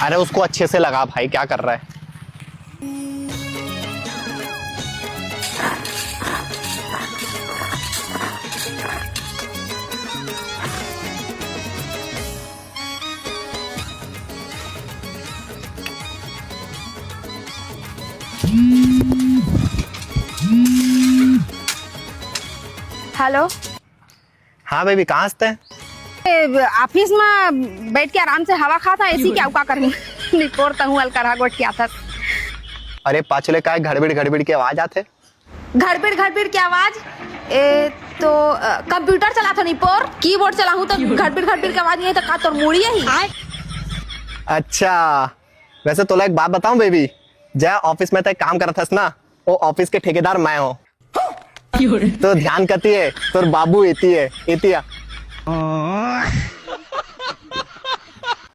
अरे उसको अच्छे से लगा भाई, क्या कर रहा है। हेलो। हाँ बेबी, कहाँ हंसते हैं? ऑफिस में बैठ के आराम से हवा खाता एसी क्या का करूं निकोरता हूं अलकरा गोट क्या था। अरे पाछले का घड़बिड़ घड़बिड़ की आवाज आते। घड़बिड़ घड़बिड़ की आवाज तो कंप्यूटर चला था निपोर कीबोर्ड चला हूं तो घड़बिड़ घड़बिड़ की आवाज नहीं है तो का तोर मुड़ी है ही। अच्छा, वैसे तोला एक बात बताऊं बेबी, जय ऑफिस में तय काम करत हस ना, वो ऑफिस के ठेकेदार मैं हूँ। तो ध्यान करती है तोर बाबू एती है।